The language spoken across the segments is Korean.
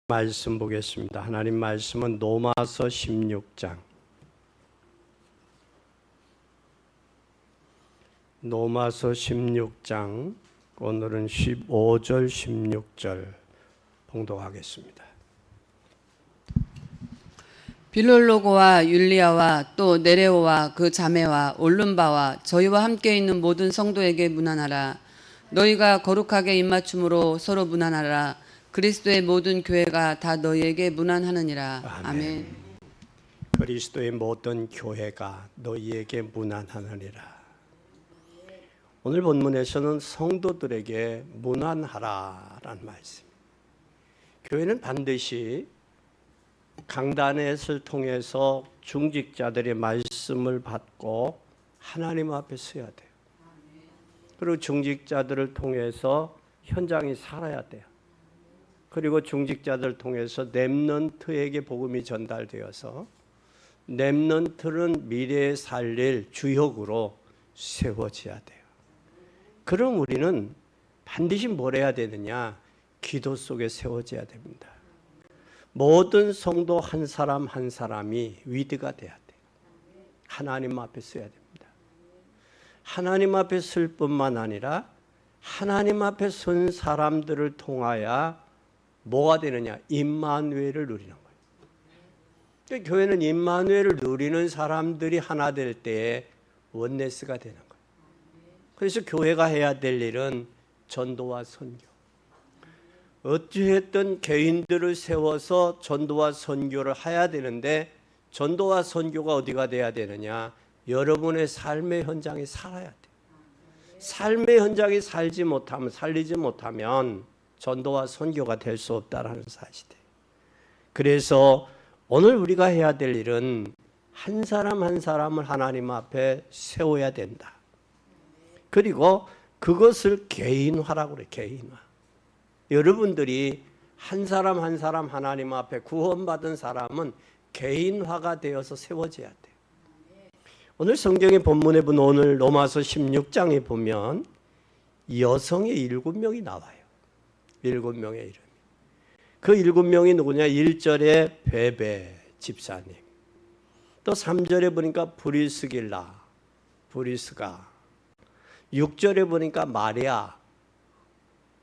말씀 보겠습니다. 하나님 말씀은 로마서 16장. 로마서 16장 오늘은 15절 16절 봉독하겠습니다. 빌롤로고와 율리아와 또 네레오와 그 자매와 올lum바와 저희와 함께 있는 모든 성도에게 문안하라. 너희가 거룩하게 입맞춤으로 서로 문안하라. 그리스도의 모든 교회가 다 너희에게 문안하느니라. 아멘. 그리스도의 모든 교회가 너희에게 문안하느니라. 오늘 본문에서는 성도들에게 문안하라라는 말씀. 교회는 반드시 강단회를 통해서 중직자들의 말씀을 받고 하나님 앞에 서야 돼요. 그리고 중직자들을 통해서 현장이 살아야 돼요. 그리고 중직자들을 통해서 렘넌트에게 복음이 전달되어서 렘넌트는 미래에 살릴 주역으로 세워져야 돼요. 그럼 우리는 반드시 뭘 해야 되느냐? 기도 속에 세워져야 됩니다. 모든 성도 한 사람 한 사람이 위드가 돼야 돼요. 하나님 앞에 서야 됩니다. 하나님 앞에 설 뿐만 아니라 하나님 앞에 선 사람들을 통하여 뭐가 되느냐? 임마누엘을 누리는 거예요. 교회는 임마누엘을 누리는 사람들이 하나 될 때에 원네스가 되는 거예요. 그래서 교회가 해야 될 일은 전도와 선교. 어찌했든 개인들을 세워서 전도와 선교를 해야 되는데 전도와 선교가 어디가 돼야 되느냐? 여러분의 삶의 현장에 살아야 돼요. 삶의 현장에 살리지 못하면 전도와 선교가 될 수 없다라는 사실이에요. 그래서 오늘 우리가 해야 될 일은 한 사람 한 사람을 하나님 앞에 세워야 된다. 그리고 그것을 개인화라고 그래요. 개인화. 여러분들이 한 사람 한 사람 하나님 앞에 구원받은 사람은 개인화가 되어서 세워져야 돼요. 오늘 성경의 본문에 보면 오늘 로마서 16장에 보면 여성의 7명이 나와요. 7명의 이름. 그 7명이 누구냐? 1절에 베베 집사님. 또 3절에 보니까 브리스길라, 브리스가. 6절에 보니까 마리아.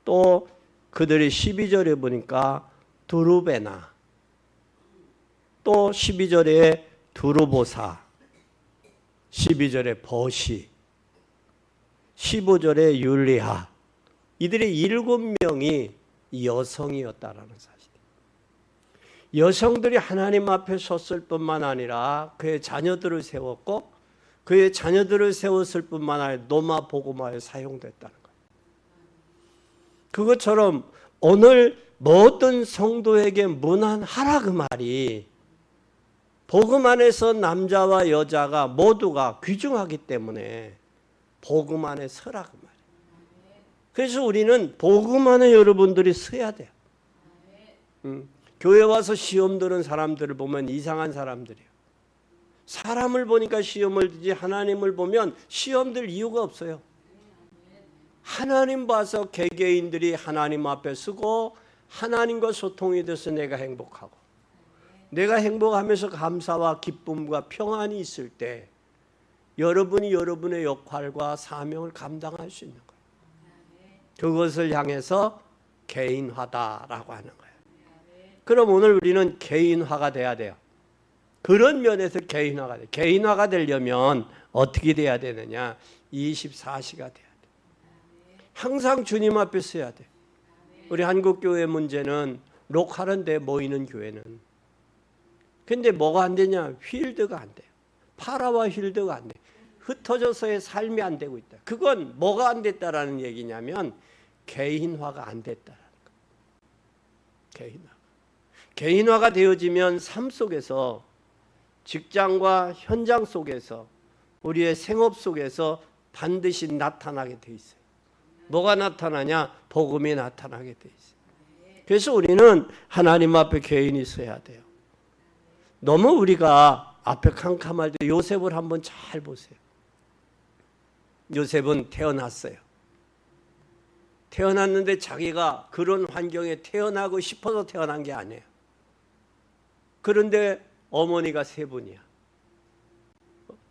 또 그들이 12절에 보니까 두루베나. 또 12절에 두루보사. 12절에 버시. 15절에 율리아. 이들의 7명이 여성이었다라는 사실. 여성들이 하나님 앞에 섰을 뿐만 아니라 그의 자녀들을 세웠고 그의 자녀들을 세웠을 뿐만 아니라 노마 복음화에 사용됐다는 거예요. 그것처럼 오늘 모든 성도에게 문안하라 그 말이 복음 안에서 남자와 여자가 모두가 귀중하기 때문에 복음 안에 서라 그 말이에요. 그래서 우리는 복음 안에 여러분들이 서야 돼요. 교회 와서 시험 드는 사람들을 보면 이상한 사람들이에요. 사람을 보니까 시험을 들지 하나님을 보면 시험 들 이유가 없어요. 하나님 봐서 개개인들이 하나님 앞에 서고 하나님과 소통이 돼서 내가 행복하고 내가 행복하면서 감사와 기쁨과 평안이 있을 때 여러분이 여러분의 역할과 사명을 감당할 수 있는 거예요. 그것을 향해서 개인화다라고 하는 거예요. 그럼 오늘 우리는 개인화가 돼야 돼요. 그런 면에서 개인화가 돼요. 개인화가 되려면 어떻게 돼야 되느냐? 24시가 돼야 돼요. 항상 주님 앞에 서야 돼요. 우리 한국교회 문제는 록하는데 모이는 교회는. 근데 뭐가 안 되냐? 휠드가 안 돼요. 파라와 휠드가 안 돼요. 흩어져서의 삶이 안 되고 있다. 그건 뭐가 안 됐다라는 얘기냐면 개인화가 안 됐다라는 거예요. 개인화가 되어지면 삶 속에서 직장과 현장 속에서 우리의 생업 속에서 반드시 나타나게 돼 있어요. 뭐가 나타나냐? 복음이 나타나게 돼 있어요. 그래서 우리는 하나님 앞에 개인이 서야 돼요. 너무 우리가 앞에 캄캄할 때 요셉을 한번 잘 보세요. 요셉은 태어났어요. 태어났는데 자기가 그런 환경에 태어나고 싶어서 태어난 게 아니에요. 그런데 어머니가 세 분이야.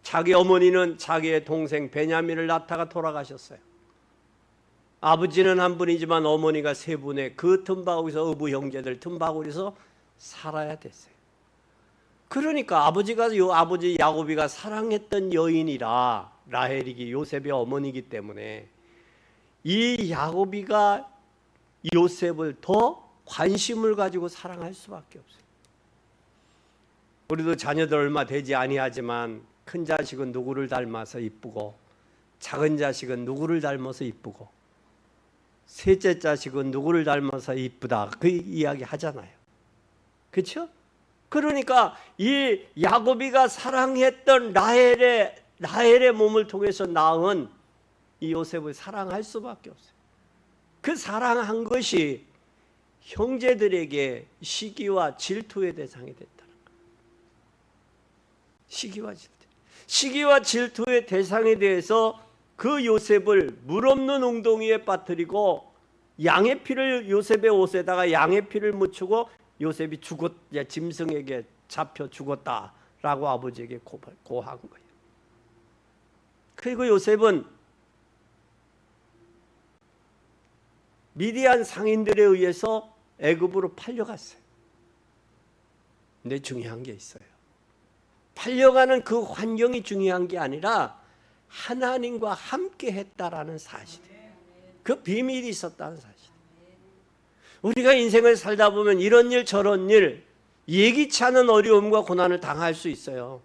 자기 어머니는 자기의 동생 베냐민을 낳다가 돌아가셨어요. 아버지는 한 분이지만 어머니가 세 분의 그 틈바구리에서 어부 형제들 틈바구리에서 살아야 됐어요. 그러니까 아버지 야곱이가 사랑했던 여인이라 라헬이 요셉의 어머니이기 때문에 이 야곱이가 요셉을 더 관심을 가지고 사랑할 수밖에 없어요. 우리도 자녀들 얼마 되지 아니하지만 큰 자식은 누구를 닮아서 이쁘고 작은 자식은 누구를 닮아서 이쁘고 셋째 자식은 누구를 닮아서 이쁘다 그 이야기 하잖아요. 그렇죠? 그러니까 이 야곱이가 사랑했던 라헬의 몸을 통해서 낳은 이 요셉을 사랑할 수밖에 없어요. 그 사랑한 것이 형제들에게 시기와 질투의 대상이 됐다는 거예요. 시기와 질투의 대상에 대해서 그 요셉을 물 없는 웅덩이에 빠뜨리고 양의 피를 요셉의 옷에다가 양의 피를 묻히고 요셉이 짐승에게 잡혀 죽었다라고 아버지에게 고한 거예요. 그리고 요셉은 미디안 상인들에 의해서 애굽으로 팔려갔어요. 근데 중요한 게 있어요. 팔려가는 그 환경이 중요한 게 아니라 하나님과 함께 했다라는 사실이에요. 그 비밀이 있었다는 사실. 우리가 인생을 살다 보면 이런 일 저런 일 예기치 않은 어려움과 고난을 당할 수 있어요.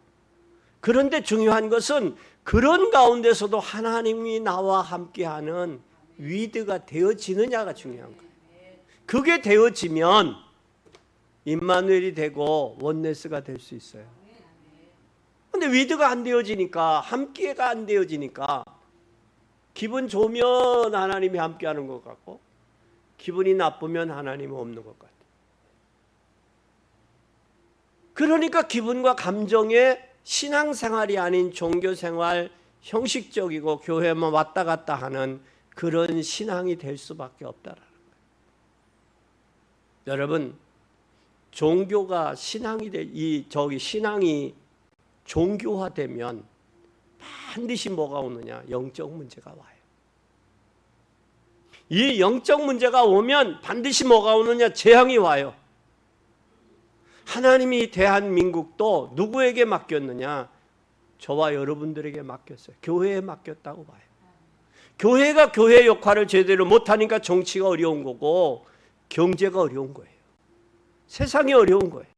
그런데 중요한 것은 그런 가운데서도 하나님이 나와 함께하는 위드가 되어지느냐가 중요한 거예요. 그게 되어지면 임마누엘이 되고 원네스가 될 수 있어요. 근데 위드가 안 되어지니까, 함께가 안 되어지니까 기분 좋으면 하나님이 함께하는 것 같고 기분이 나쁘면 하나님은 없는 것 같아요. 그러니까 기분과 감정의 신앙생활이 아닌 종교생활, 형식적이고 교회만 왔다 갔다 하는 그런 신앙이 될 수밖에 없다라는 거예요. 여러분, 종교가 신앙이 신앙이 종교화되면 반드시 뭐가 오느냐? 영적 문제가 와요. 이 영적 문제가 오면 반드시 뭐가 오느냐? 재앙이 와요. 하나님이 대한민국도 누구에게 맡겼느냐? 저와 여러분들에게 맡겼어요. 교회에 맡겼다고 봐요. 교회가 교회 역할을 제대로 못하니까 정치가 어려운 거고 경제가 어려운 거예요. 세상이 어려운 거예요.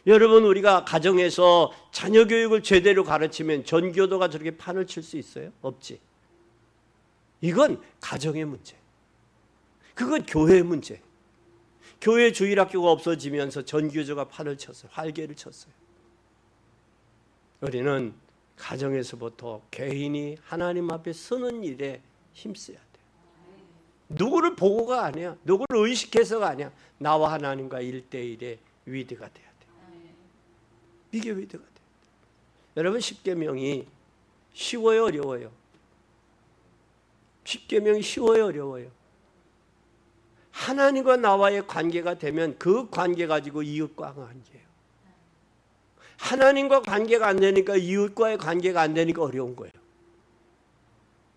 여러분, 우리가 가정에서 자녀 교육을 제대로 가르치면 전교도가 저렇게 판을 칠 수 있어요? 없지. 이건 가정의 문제. 그건 교회의 문제. 교회 주일학교가 없어지면서 전교조가 판을 쳤어요. 활개를 쳤어요. 우리는 가정에서부터 개인이 하나님 앞에 서는 일에 힘써야 돼요. 누구를 보고가 아니야. 누구를 의식해서가 아니야. 나와 하나님과 1대1의 위드가 돼야 돼요. 이게 위드가 돼요. 여러분, 십계명이 쉬워요, 어려워요? 십계명이 쉬워요, 어려워요? 하나님과 나와의 관계가 되면 그 관계 가지고 이웃과 관계예요. 하나님과 관계가 안 되니까 이웃과의 관계가 안 되니까 어려운 거예요.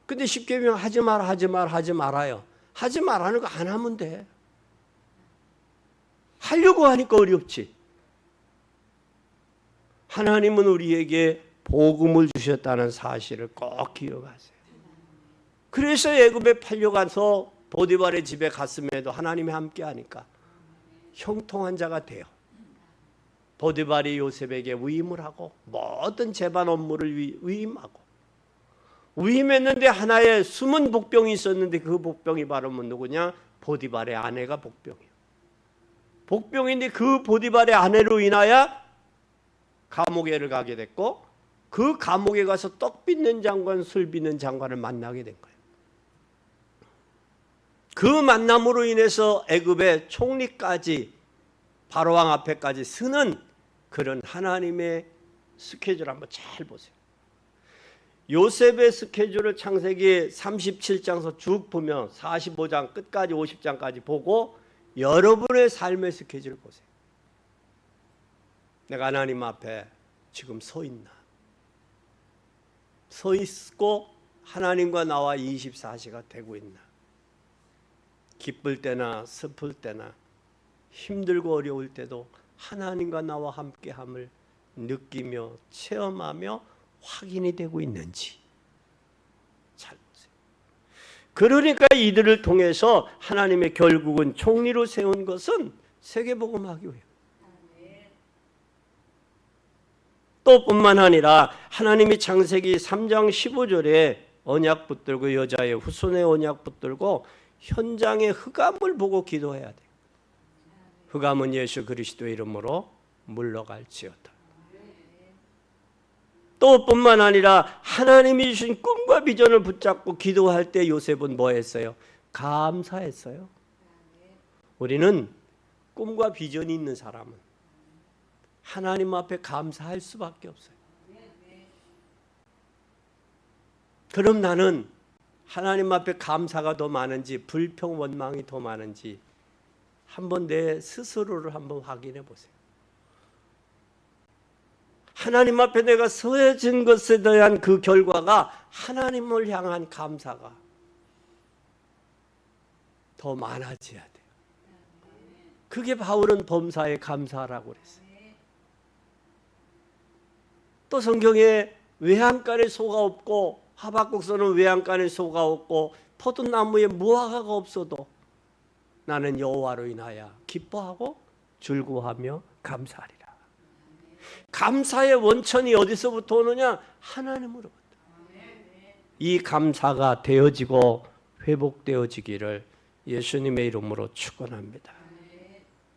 근데 십계명 하지 마라, 하지 말아요. 하지 말라는 거 안 하면 돼. 하려고 하니까 어렵지. 하나님은 우리에게 복음을 주셨다는 사실을 꼭 기억하세요. 그래서 애굽에 팔려가서 보디발의 집에 갔음에도 하나님이 함께하니까 형통한 자가 돼요. 보디발이 요셉에게 위임을 하고 모든 재반 업무를 위임하고, 위임했는데 하나의 숨은 복병이 있었는데 그 복병이 바로 누구냐? 보디발의 아내가 복병이에요. 복병인데 그 보디발의 아내로 인하여 감옥에를 가게 됐고, 그 감옥에 가서 떡 빚는 장관, 술 빚는 장관을 만나게 된 거예요. 그 만남으로 인해서 애굽의 총리까지 바로왕 앞에까지 서는 그런 하나님의 스케줄 한번 잘 보세요. 요셉의 스케줄을 창세기 37장에서 쭉 보면 45장 끝까지 50장까지 보고 여러분의 삶의 스케줄을 보세요. 내가 하나님 앞에 지금 서 있나? 서 있고 하나님과 나와 24시가 되고 있나? 기쁠 때나 슬플 때나 힘들고 어려울 때도 하나님과 나와 함께함을 느끼며 체험하며 확인이 되고 있는지 잘 보세요. 그러니까 이들을 통해서 하나님의 결국은 총리로 세운 것은 세계복음화 교회예요. 또 뿐만 아니라 하나님이 창세기 3장 15절에 언약 붙들고 여자의 후손의 언약 붙들고 현장의 흑암을 보고 기도해야 돼요. 흑암은 예수 그리스도의 이름으로 물러갈지어다. 또 뿐만 아니라 하나님이 주신 꿈과 비전을 붙잡고 기도할 때 요셉은 뭐 했어요? 감사했어요. 우리는 꿈과 비전이 있는 사람은 하나님 앞에 감사할 수밖에 없어요. 그럼 나는 하나님 앞에 감사가 더 많은지 불평 원망이 더 많은지 한번 내 스스로를 한번 확인해 보세요. 하나님 앞에 내가 서해진 것에 대한 그 결과가 하나님을 향한 감사가 더 많아져야 돼요. 그게 바울은 범사에 감사라고 그랬어요. 또 성경에 외양간에 소가 없고 하박국서는 외양간에 소가 없고 포도나무에 무화과가 없어도 나는 여호와로 인하여 기뻐하고 즐거워하며 감사하리라. 감사의 원천이 어디서부터 오느냐? 하나님으로부터. 이 감사가 되어지고 회복되어지기를 예수님의 이름으로 축원합니다.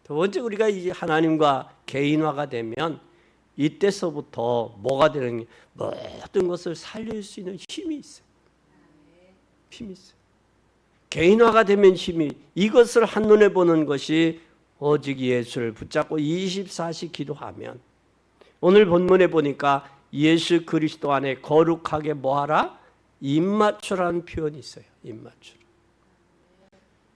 두 번째, 우리가 이 하나님과 개인화가 되면 이때서부터 뭐가 되는 게 모든 것을 살릴 수 있는 힘이 있어요. 힘이 있어요. 개인화가 되면 힘이, 이것을 한눈에 보는 것이 오직 예수를 붙잡고 24시 기도하면, 오늘 본문에 보니까 예수 그리스도 안에 거룩하게 뭐하라? 입맞추라는 표현이 있어요. 입맞추라.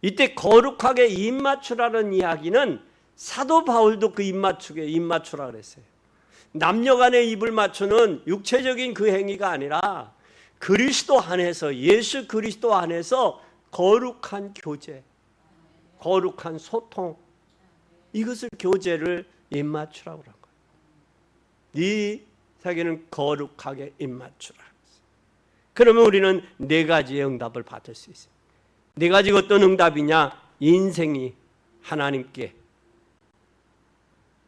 이때 거룩하게 입맞추라는 이야기는 사도 바울도 그 입맞추라 그랬어요. 남녀간의 입을 맞추는 육체적인 그 행위가 아니라 그리스도 안에서, 예수 그리스도 안에서 거룩한 교제, 거룩한 소통, 이것을 교제를 입맞추라고 한 거예요. 네 세계는 거룩하게 입맞추라. 그러면 우리는 네 가지의 응답을 받을 수 있어요. 네 가지가 어떤 응답이냐? 인생이 하나님께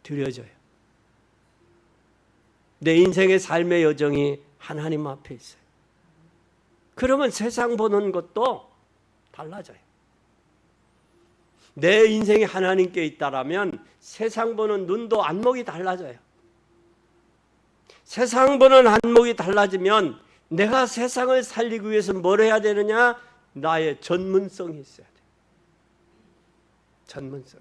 드려져요. 내 인생의 삶의 여정이 하나님 앞에 있어요. 그러면 세상 보는 것도 달라져요. 내 인생이 하나님께 있다라면 세상 보는 눈도 안목이 달라져요. 세상 보는 안목이 달라지면 내가 세상을 살리기 위해서 뭘 해야 되느냐? 나의 전문성이 있어야 돼요. 전문성.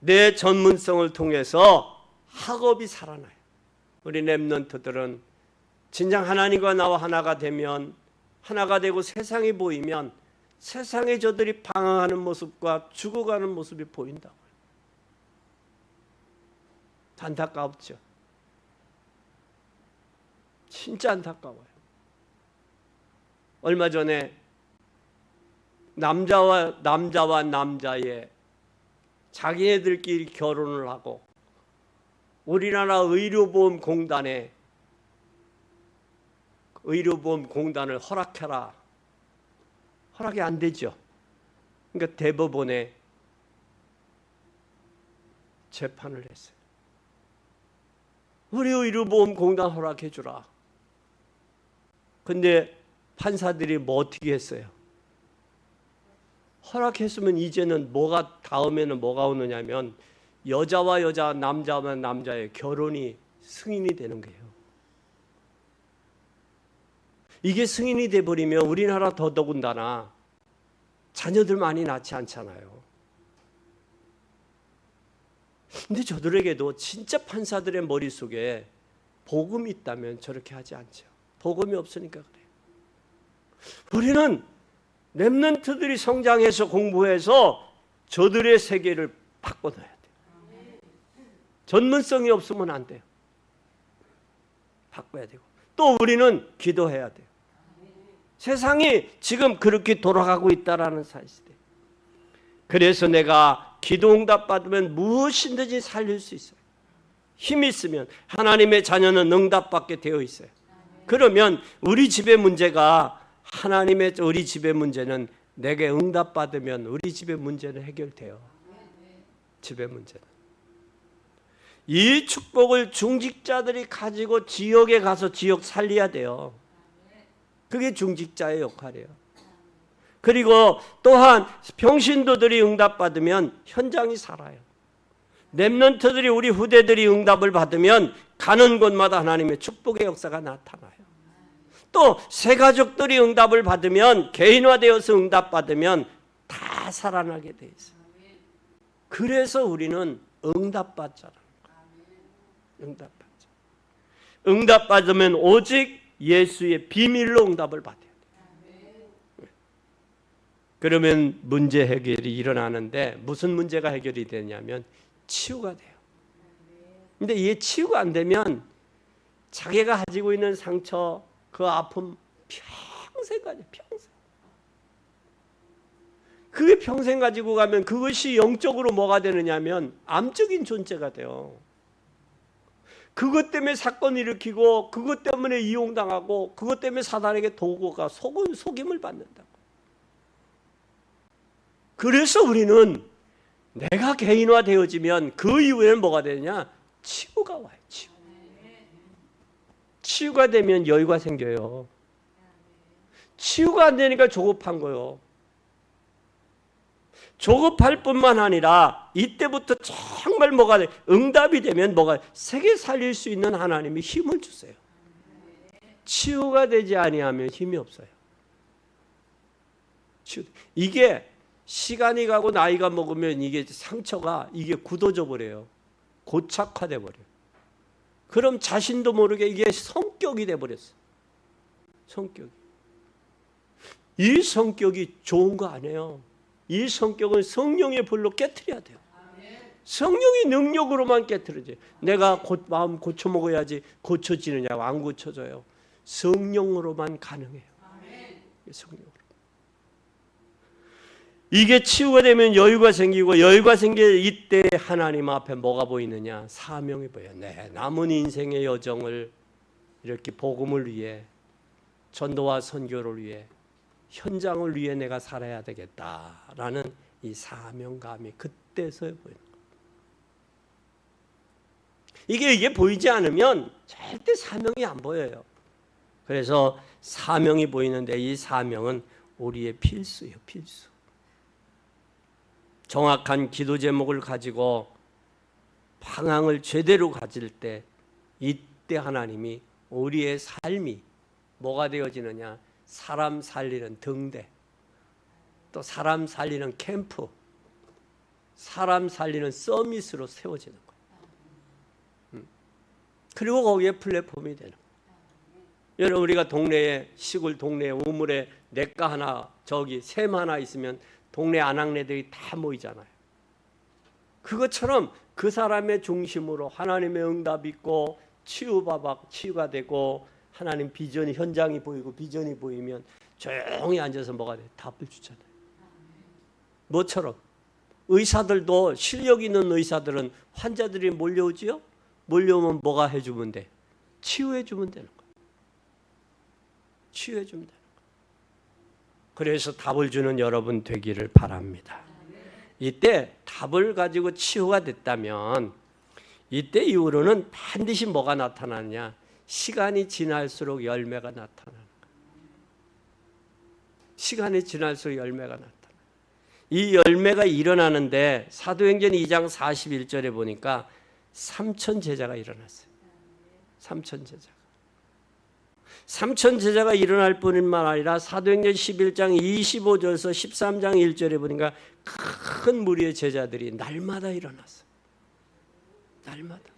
내 전문성을 통해서 학업이 살아나요. 우리 렘넌트들은 진정 하나님과 나와 하나가 되면, 하나가 되고 세상이 보이면 세상에 저들이 방황하는 모습과 죽어가는 모습이 보인다고요. 안타깝죠. 진짜 안타까워요. 얼마 전에 남자와 남자의 자기네들끼리 결혼을 하고 우리나라 의료보험공단을 허락해라. 허락이 안 되죠. 그러니까 대법원에 재판을 했어요. 우리 의료보험공단 허락해 주라. 근데 판사들이 뭐 어떻게 했어요? 허락했으면 이제는 다음에는 뭐가 오느냐면 여자와 여자, 남자와 남자의 결혼이 승인이 되는 거예요. 이게 승인이 돼버리면 우리나라 더더군다나 자녀들 많이 낳지 않잖아요. 근데 저들에게도 진짜 판사들의 머릿속에 복음이 있다면 저렇게 하지 않죠. 복음이 없으니까 그래요. 우리는 렘넌트들이 성장해서 공부해서 저들의 세계를 바꿔놔야 돼요. 전문성이 없으면 안 돼요. 바꿔야 되고 또 우리는 기도해야 돼요. 세상이 지금 그렇게 돌아가고 있다라는 사실이에요. 그래서 내가 기도 응답 받으면 무엇이든지 살릴 수 있어요. 힘이 있으면 하나님의 자녀는 응답받게 되어 있어요. 그러면 우리 집의 문제가 하나님의 우리 집의 문제는 내게 응답받으면 우리 집의 문제는 해결돼요. 집의 문제는. 이 축복을 중직자들이 가지고 지역에 가서 지역 살려야 돼요. 그게 중직자의 역할이에요. 그리고 또한 평신도들이 응답받으면 현장이 살아요. 렘넌트들이 우리 후대들이 응답을 받으면 가는 곳마다 하나님의 축복의 역사가 나타나요. 또 새 가족들이 응답을 받으면 개인화되어서 응답받으면 다 살아나게 돼 있어요. 그래서 우리는 응답받잖아요. 응답받죠. 응답받으면 오직 예수의 비밀로 응답을 받아야 돼요. 그러면 문제 해결이 일어나는데 무슨 문제가 해결이 되냐면 치유가 돼요. 근데 이게 치유가 안 되면 자기가 가지고 있는 상처, 그 아픔 평생 가죠. 평생. 그게 평생 가지고 가면 그것이 영적으로 뭐가 되느냐면 암적인 존재가 돼요. 그것 때문에 사건 일으키고 그것 때문에 이용당하고 그것 때문에 사단에게 도구가 속임을 받는다고. 그래서 우리는 내가 개인화되어지면 그 이후에는 뭐가 되느냐? 치유가 와요. 치유가 되면 여유가 생겨요. 치유가 안 되니까 조급한 거예요. 조급할 뿐만 아니라 이때부터 정말 뭐가 돼? 응답이 되면 뭐가 세계 살릴 수 있는 하나님이 힘을 주세요. 치유가 되지 아니하면 힘이 없어요. 이게 시간이 가고 나이가 먹으면 이게 상처가 이게 굳어져 버려요. 고착화돼 버려요. 그럼 자신도 모르게 이게 성격이 돼 버렸어. 성격이. 이 성격이 좋은 거 아니에요. 이 성격은 성령의 불로 깨트려야 돼요. 성령의 능력으로만 깨트려져요. 내가 마음 고쳐 먹어야지 고쳐지느냐고 안 고쳐져요. 성령으로만 가능해요. 성령으로. 이게 치유가 되면 여유가 생기고 여유가 생길 이때 하나님 앞에 뭐가 보이느냐? 사명이 보여요. 네, 남은 인생의 여정을 이렇게 복음을 위해 전도와 선교를 위해 현장을 위해 내가 살아야 되겠다라는 이 사명감이 그때서 보이는 거예요. 이게 보이지 않으면 절대 사명이 안 보여요. 그래서 사명이 보이는데 이 사명은 우리의 필수예요. 필수. 정확한 기도 제목을 가지고 방향을 제대로 가질 때 이때 하나님이 우리의 삶이 뭐가 되어지느냐? 사람 살리는 등대, 또 사람 살리는 캠프, 사람 살리는 서밋으로 세워지는 거예요. 그리고 거기에 플랫폼이 되는 거예요. 여러분 우리가 동네에 시골 동네에 우물에 냇가 하나 저기 샘 하나 있으면 동네 아낙네들이 다 모이잖아요. 그것처럼 그 사람의 중심으로 하나님의 응답이 있고 치유가 되고 하나님 비전이 현장이 보이고 비전이 보이면 조용히 앉아서 뭐가 돼? 답을 주잖아요. 뭐처럼 의사들도 실력 있는 의사들은 환자들이 몰려오지요? 몰려오면 뭐가 해주면 돼? 치유해주면 되는 거예요. 치유해주면 되는 거예요. 그래서 답을 주는 여러분 되기를 바랍니다. 이때 답을 가지고 치유가 됐다면 이때 이후로는 반드시 뭐가 나타나느냐? 시간이 지날수록 열매가 나타나는 거예요. 시간이 지날수록 열매가 나타나요. 이 열매가 일어나는데 사도행전 2장 41절에 보니까 3천 제자가 일어났어요. 3천 제자가. 3천 제자가 일어날 뿐만 아니라 사도행전 11장 25절에서 13장 1절에 보니까 큰 무리의 제자들이 날마다 일어났어요. 날마다.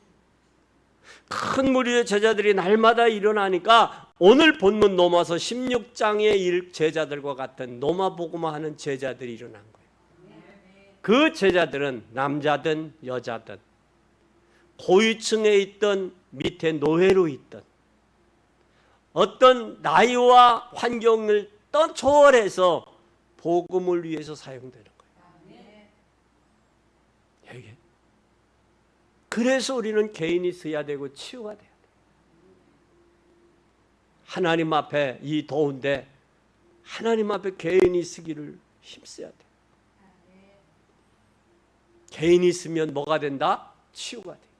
큰 무리의 제자들이 날마다 일어나니까 오늘 본문 넘어서 16장의 제자들과 같은 노마복음화 하는 제자들이 일어난 거예요. 그 제자들은 남자든 여자든 고위층에 있던 밑에 노예로 있던 어떤 나이와 환경을 초월해서 복음을 위해서 사용되는 거예요. 이게. 그래서 우리는 개인이 서야 되고 치유가 돼야 돼요. 하나님 앞에 이 더운데 하나님 앞에 개인이 서기를 힘써야 돼요. 개인이 있으면 뭐가 된다? 치유가 돼요.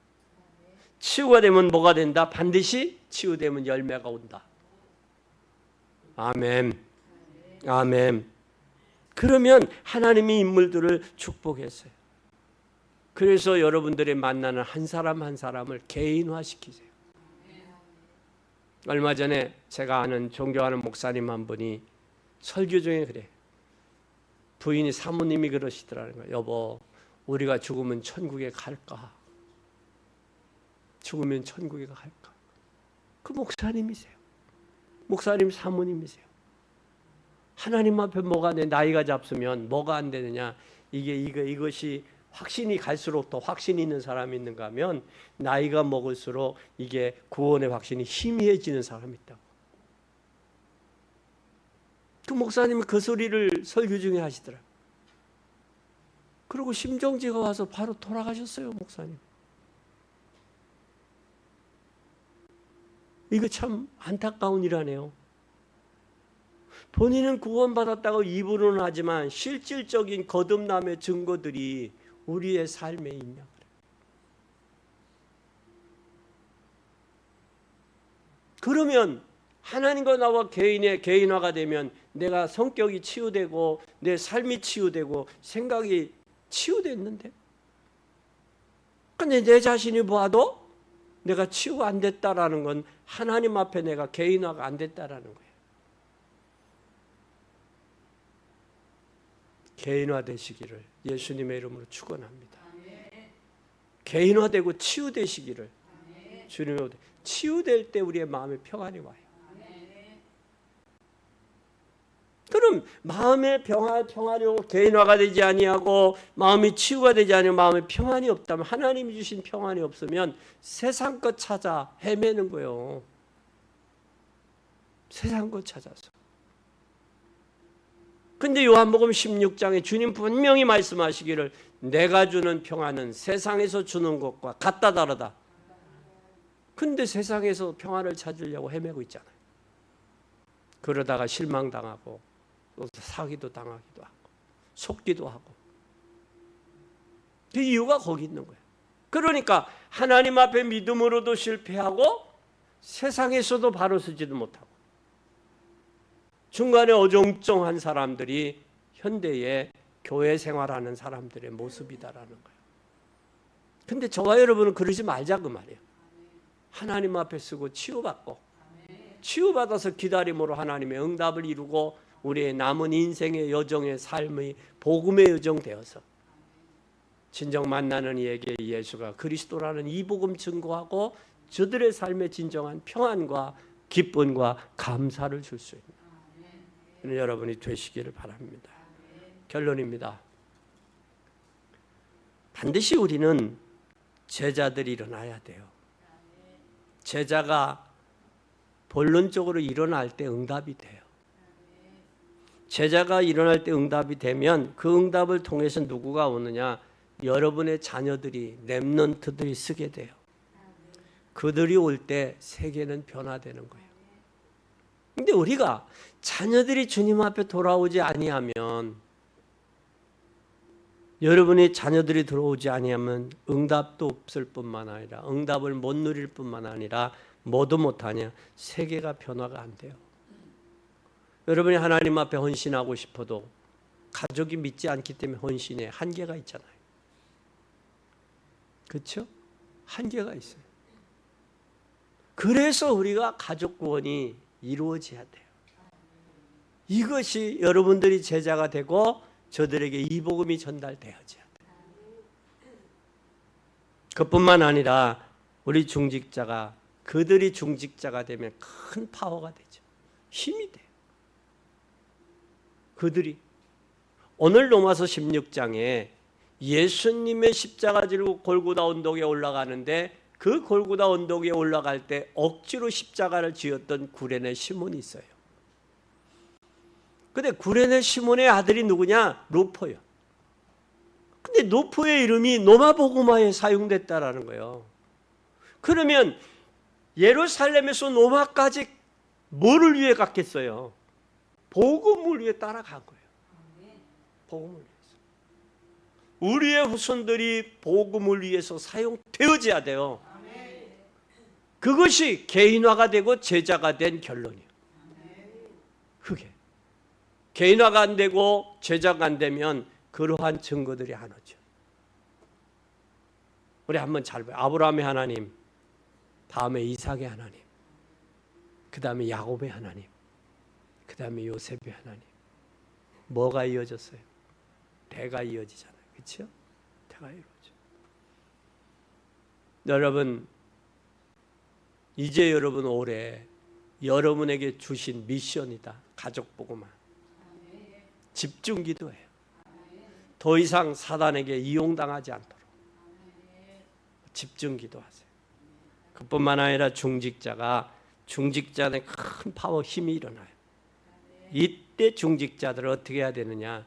치유가 되면 뭐가 된다? 반드시 치유되면 열매가 온다. 아멘. 아멘. 그러면 하나님이 인물들을 축복했어요. 그래서 여러분들이 만나는 한 사람 한 사람을 개인화시키세요. 얼마 전에 제가 아는 존경하는 목사님 한 분이 설교 중에 그래. 부인이 사모님이 그러시더라는 거예요. 여보, 우리가 죽으면 천국에 갈까? 죽으면 천국에 갈까? 그 목사님이세요. 목사님 사모님이세요. 하나님 앞에 뭐가 돼? 나이가 잡수면 뭐가 안 되느냐? 이것이 확신이 갈수록 더 확신이 있는 사람이 있는가 하면 나이가 먹을수록 이게 구원의 확신이 희미해지는 사람이 있다고. 그 목사님이 그 소리를 설교 중에 하시더라. 그리고 심정지가 와서 바로 돌아가셨어요, 목사님. 이거 참 안타까운 일이네요. 본인은 구원받았다고 입으로는 하지만 실질적인 거듭남의 증거들이 우리의 삶에 있냐. 그러면 하나님과 나와 개인의 개인화가 되면 내가 성격이 치유되고 내 삶이 치유되고 생각이 치유됐는데, 근데 내 자신이 봐도 내가 치유가 안 됐다라는 건 하나님 앞에 내가 개인화가 안 됐다라는 거예요. 개인화되시기를 예수님의 이름으로 축원합니다. 개인화되고 치유되시기를 주님의 치유될 때 우리의 마음에 평안이 와요. 그럼 마음의 평안이 오고 개인화가 되지 아니하고 마음이 치유가 되지 아니하고 마음에 평안이 없다면, 하나님이 주신 평안이 없으면 세상 것 찾아 헤매는 거예요. 세상 것 찾아서. 근데 요한복음 16장에 주님 분명히 말씀하시기를 내가 주는 평안은 세상에서 주는 것과 같다 다르다. 근데 세상에서 평안을 찾으려고 헤매고 있잖아요. 그러다가 실망당하고 또 사기도 당하기도 하고 속기도 하고. 그 이유가 거기 있는 거예요. 그러니까 하나님 앞에 믿음으로도 실패하고 세상에서도 바로 서지도 못하고 중간에 어정쩡한 사람들이 현대의 교회 생활하는 사람들의 모습이다라는 거예요. 근데 저와 여러분은 그러지 말자 그 말이에요. 하나님 앞에 서고 치유받고 치유받아서 기다림으로 하나님의 응답을 이루고 우리의 남은 인생의 여정의 삶의 복음의 여정 되어서 진정 만나는 이에게 예수가 그리스도라는 이 복음 증거하고 저들의 삶에 진정한 평안과 기쁨과 감사를 줄 수 있는 여러분이 되시기를 바랍니다. 결론입니다. 반드시 우리는 제자들이 일어나야 돼요. 제자가 본론적으로 일어날 때 응답이 돼요. 제자가 일어날 때 응답이 되면 그 응답을 통해서 누구가 오느냐? 여러분의 자녀들이, 렘넌트들이 쓰게 돼요. 그들이 올 때 세계는 변화되는 거예요. 근데 우리가 자녀들이 주님 앞에 돌아오지 아니하면, 여러분의 자녀들이 들어오지 아니하면 응답도 없을 뿐만 아니라, 응답을 못 누릴 뿐만 아니라 뭐도 못하냐? 세계가 변화가 안 돼요. 여러분이 하나님 앞에 헌신하고 싶어도 가족이 믿지 않기 때문에 헌신에 한계가 있잖아요. 그렇죠? 한계가 있어요. 그래서 우리가 가족 구원이 이루어져야 돼요. 이것이 여러분들이 제자가 되고 저들에게 이 복음이 전달되어져야 돼요. 그뿐만 아니라 우리 중직자가 그들이 중직자가 되면 큰 파워가 되죠. 힘이 돼요. 그들이 오늘 로마서 16장에 예수님의 십자가 지고 골고다 언덕에 올라가는데 그 골고다 언덕에 올라갈 때 억지로 십자가를 지었던 구레네 시몬이 있어요. 근데 구레네 시몬의 아들이 누구냐? 루포요. 근데 루포의 이름이 노마복음화에 사용됐다라는 거예요. 그러면 예루살렘에서 노마까지 뭐를 위해 갔겠어요? 복음을 위해 따라간 거예요. 복음을 위해서. 우리의 후손들이 복음을 위해서 사용되어져야 돼요. 그것이 개인화가 되고 제자가 된 결론이에요. 그게 개인화가 안 되고 제자가 안 되면 그러한 증거들이 안 오죠. 우리 한번 잘 봐요. 아브라함의 하나님, 다음에 이삭의 하나님, 그 다음에 야곱의 하나님, 그 다음에 요셉의 하나님. 뭐가 이어졌어요? 대가 이어지잖아요. 그렇죠? 대가 이루어져. 여러분, 이제 여러분 올해 여러분에게 주신 미션이다. 가족 복음화. 집중 기도해요. 더 이상 사단에게 이용당하지 않도록 집중 기도하세요. 그뿐만 아니라 중직자의 큰 파워, 힘이 일어나요. 이때 중직자들을 어떻게 해야 되느냐?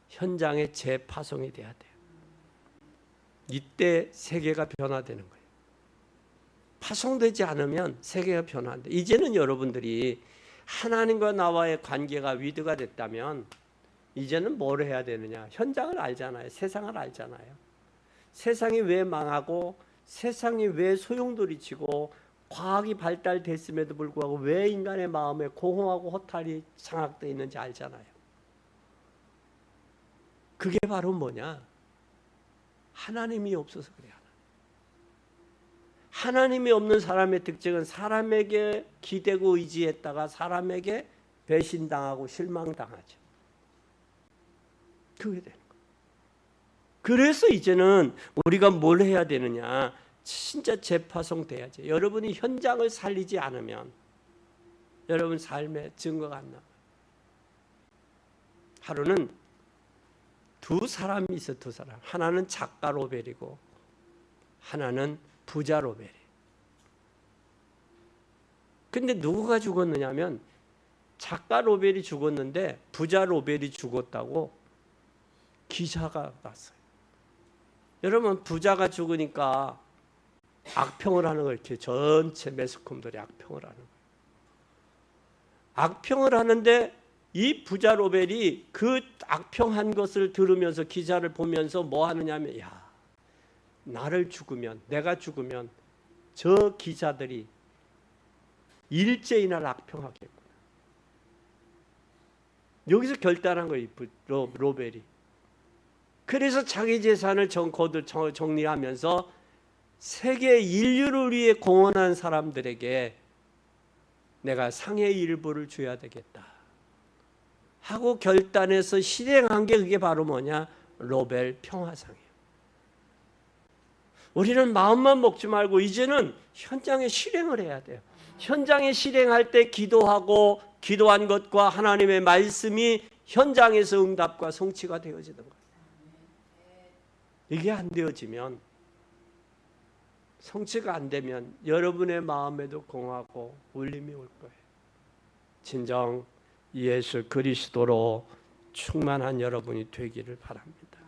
현장에 재파송이 돼야 돼요. 이때 세계가 변화되는 거예요. 파송되지 않으면 세계가 변화한다. 이제는 여러분들이 하나님과 나와의 관계가 위드가 됐다면 이제는 뭘 해야 되느냐? 현장을 알잖아요. 세상을 알잖아요. 세상이 왜 망하고 세상이 왜 소용돌이치고 과학이 발달됐음에도 불구하고 왜 인간의 마음에 공허하고 허탈이 장악되어 있는지 알잖아요. 그게 바로 뭐냐? 하나님이 없어서 그래요. 하나님이 없는 사람의 특징은 사람에게 기대고 의지했다가 사람에게 배신당하고 실망당하죠. 그게 되는 거예요. 그래서 이제는 우리가 뭘 해야 되느냐? 진짜 재파송돼야지. 여러분이 현장을 살리지 않으면 여러분 삶의 증거가 안 나와요. 하루는 두 사람이 있어. 두 사람. 하나는 작가 로벨이고 하나는 부자 로벨이. 근데 누구가 죽었느냐면 작가 로벨이 죽었는데 부자 로벨이 죽었다고 기사가 났어요. 여러분, 부자가 죽으니까 악평을 하는 걸 이렇게 전체 매스컴들이 악평을 하는 거예요. 악평을 하는데 이 부자 로벨이 그 악평한 것을 들으면서 기사를 보면서 뭐 하느냐면, 야, 나를 죽으면, 내가 죽으면 저 기자들이 일제히 날 악평하겠구나. 여기서 결단한 거예요, 로벨이. 그래서 자기 재산을 정리하면서 세계 인류를 위해 공헌한 사람들에게 내가 상의 일부를 줘야 되겠다 하고 결단해서 실행한 게 그게 바로 뭐냐? 노벨 평화상이에요. 우리는 마음만 먹지 말고 이제는 현장에 실행을 해야 돼요. 현장에 실행할 때 기도하고 기도한 것과 하나님의 말씀이 현장에서 응답과 성취가 되어지는 거예요. 이게 안 되어지면, 성취가 안 되면 여러분의 마음에도 공하고 울림이 올 거예요. 진정 예수 그리스도로 충만한 여러분이 되기를 바랍니다.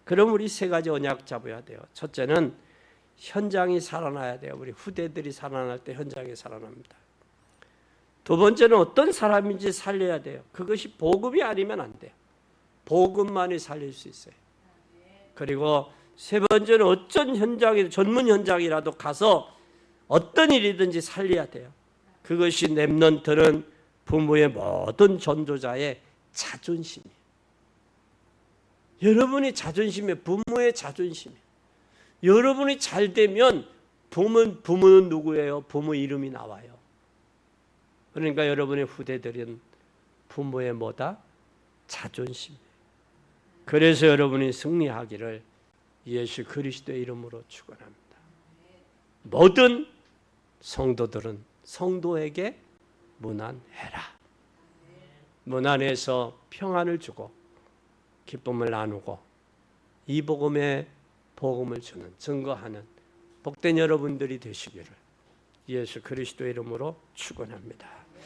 그럼 우리 세 가지 언약 잡아야 돼요. 첫째는 현장이 살아나야 돼요. 우리 후대들이 살아날 때 현장이 살아납니다. 두 번째는 어떤 사람인지 살려야 돼요. 그것이 복음이 아니면 안 돼요. 복음만이 살릴 수 있어요. 그리고 세 번째는 어떤 현장이 전문 현장이라도 가서 어떤 일이든지 살려야 돼요. 그것이 렘넌트는 부모의 모든 전도자의 자존심이에요. 여러분이 자존심에 부모의 자존심이에요. 여러분이 잘 되면 부모는 누구예요? 부모 이름이 나와요. 그러니까 여러분의 후대들은 부모의 뭐다? 자존심이에요. 그래서 여러분이 승리하기를 예수 그리스도의 이름으로 축원합니다. 모든 성도들은 성도에게 문안해라. 문안해서 평안을 주고 기쁨을 나누고 이 복음의 복음을 주는, 증거하는 복된 여러분들이 되시기를 예수 그리스도의 이름으로 축원합니다.